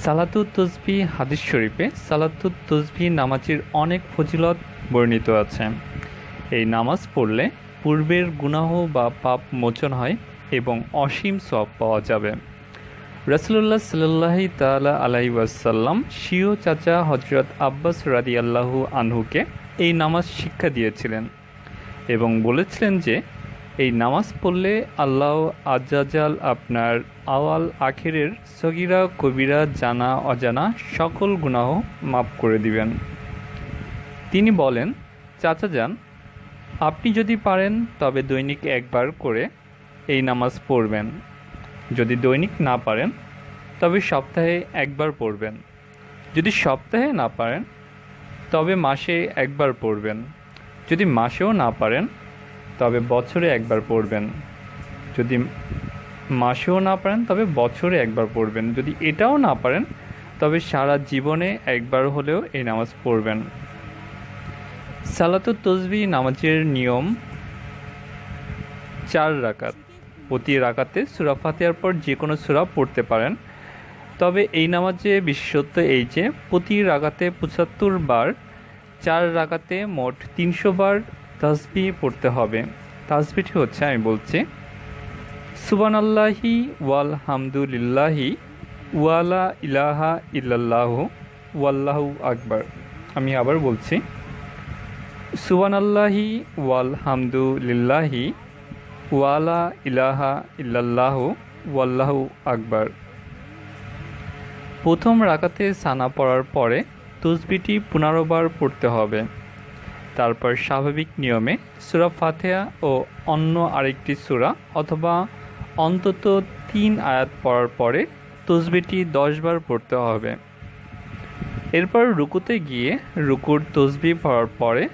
সালাতুত তসবিহ হাদিস শরীফে সালাতুত তসবিহ নামাজের অনেক ফজিলত বর্ণিত আছে। এই নামাজ পড়লে পূর্বের গুনাহ বা পাপ মোচন হয় এবং অসীম সওয়াব পাওয়া যাবে। রাসূলুল্লাহ সাল্লাল্লাহু তাআলা আলাইহি ওয়াসাল্লাম স্বীয় চাচা হযরত আব্বাস রাদিয়াল্লাহু আনহুকে এই নামাজ শিক্ষা দিয়েছিলেন এবং বলেছিলেন যে এই নামাজ পড়লে আল্লাহ আজ্জাজাল আপনার আওয়াল আখিরের সগীরা কবিরা জানা অজানা সকল গুনাহ মাফ করে দিবেন। তিনি বলেন, চাচা যান, আপনি যদি পারেন তবে দৈনিক একবার করে এই নামাজ পড়বেন। যদি দৈনিক না পারেন তবে সপ্তাহে একবার পড়বেন। যদি সপ্তাহে না পারেন তবে মাসে একবার পড়বেন। যদি মাসেও না পারেন তবে বছরে একবার পড়বেন। যদি মাসেও না পারেন তবে বছরে একবার পড়বেন। যদি এটাও না পারেন তবে সারা জীবনে একবার হলেও এই নামাজ পড়বেন। সালাতুত তসবিহ নামাজের নিয়ম 4 রাকাত। প্রতি রাকাতে সূরা ফাতিহার পর যে কোনো সূরা পড়তে পারেন। তবে এই নামাজে বিশেষত্ব এই যে প্রতি রাকাতে 75 বার, 4 রাকাতে মোট 300 বার তাসবিহ পড়তে হবে। তাসবিহটি হচ্ছে, আমি বলছি, সুবহানাল্লাহি ওয়াল হামদুলিল্লাহি ওয়ালা ইলাহা ইল্লাল্লাহু ওয়াল্লাহু আকবার। আমি আবার বলছি, সুবহানাল্লাহি ওয়াল হামদুলিল্লাহি ওয়ালা ইলাহা ইল্লাল্লাহু ওয়াল্লাহু আকবার। প্রথম রাকাতে সানা পড়ার পরে তাসবিহটি 15 বার পড়তে হবে। তারপর স্বাভাবিক নিয়মে সূরা ফাতিহা ও অন্য আরেকটি সূরা অথবা অন্তত 3 আয়াত পড়ার পরে তাসবিহটি 10 বার পড়তে হবে। এরপর রুকুতে গিয়ে রুকুর তাসবিহ পড়ার পরে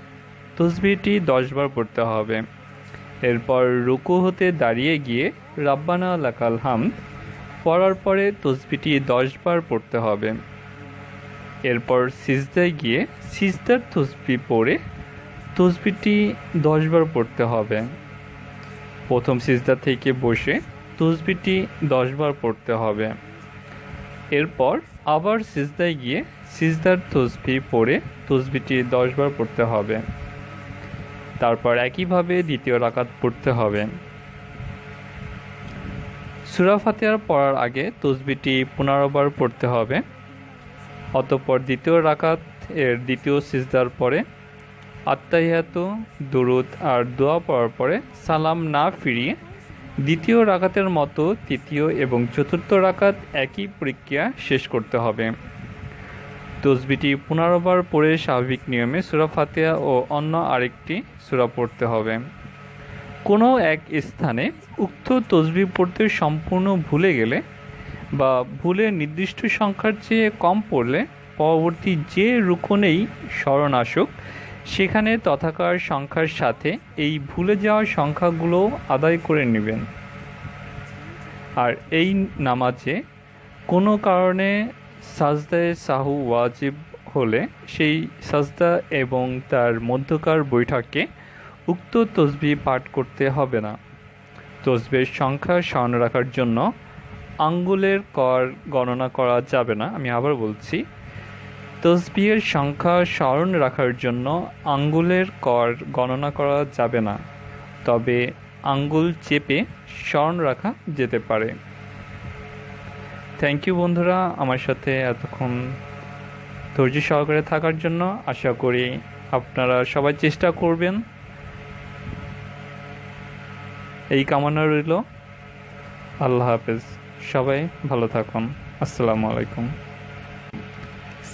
তাসবিহটি 10 বার পড়তে হবে। এরপর রুকু হতে দাঁড়িয়ে গিয়ে রাব্বানা লাকাল হামদ পড়ার পরে তাসবিহটি 10 বার পড়তে হবে। এরপর সিজদায় গিয়ে সিজদার তাসবিহ পড়ে তাসবিহটি 10 বার পড়তে হবে। প্রথম সিজদা থেকে বসে তাসবিহটি 10 বার পড়তে হবে। এরপর আবার সিজদায় গিয়ে সিজদার তাসবিহ পড়ে তাসবিহটি 10 বার পড়তে হবে। তারপর একইভাবে দ্বিতীয় রাকাত পড়তে হবে। সূরা ফাতিহা পড়ার আগে তাসবিহটি 15 বার পড়তে হবে। অতঃপর দ্বিতীয় রাকাত এর দ্বিতীয় সিজদার পরে আত্তাহিয়াতু, দুরুদ আর দোয়া পড়ার পরে সালাম না ফিরিয়ে দ্বিতীয় রাকাতের মতো তৃতীয় এবং চতুর্থ রাকাত একই প্রক্রিয়া শেষ করতে হবে। তাসবিহটি 15 বার পড়ে স্বাভাবিক নিয়মে সূরা ফাতিহা ও অন্য আরেকটি সূরা পড়তে হবে। কোনো এক স্থানে উক্ত তাসবিহ পড়তে সম্পূর্ণ ভুলে গেলে বা ভুলে নির্দিষ্ট সংখ্যার চেয়ে কম পড়লে পরবর্তী যে রুকুনেই স্মরণ আসুক সেখানে তথাকার সংখ্যার সাথে এই ভুলে যাওয়া সংখ্যাগুলো আদায় করে নেবেন। আর এই নামাজে কোনো কারণে সাজদায়ে সাহু ওয়াজিব হলে সেই সাজদা এবং তার মধ্যকার বৈঠকে উক্ত তাসবিহ পাঠ করতে হবে না। তাসবিহের সংখ্যা স্মরণ রাখার জন্য আঙ্গুলের কর গণনা করা যাবে না। আমি আবার বলছি, তাসবিহের সংখ্যা স্মরণ রাখার জন্য আঙ্গুলের কর গণনা করা যাবে না, তবে আঙ্গুল চেপে স্মরণ রাখা যেতে পারে। থ্যাংক ইউ বন্ধুরা, আমার সাথে এতক্ষণ ধৈর্য সহকারে থাকার জন্য। আশা করি আপনারা সবাই চেষ্টা করবেন। এই কামনা রইল। আল্লাহ হাফেজ। সবাই ভালো থাকুন। আসসালামু আলাইকুম।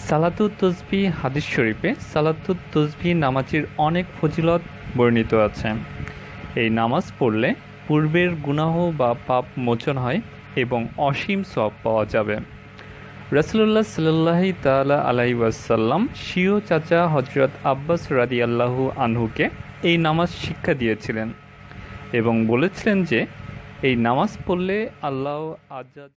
সালাতুত তসবিহ হাদিস শরীফে সালাতুত তসবিহ নামাজের অনেক ফজিলত বর্ণিত আছে। এই নামাজ পড়লে পূর্বের গুনাহ বা পাপ মোচন হয় এবং অসীম সওয়াব পাওয়া যাবে। রাসূলুল্লাহ সাল্লাল্লাহু তাআলা আলাইহি ওয়াসাল্লাম স্বীয় চাচা হযরত আব্বাস রাদিয়াল্লাহু আনহুকে এই নামাজ শিক্ষা দিয়েছিলেন এবং বলেছিলেন যে এই নামাজ পড়লে আল্লাহ আজ্জাজ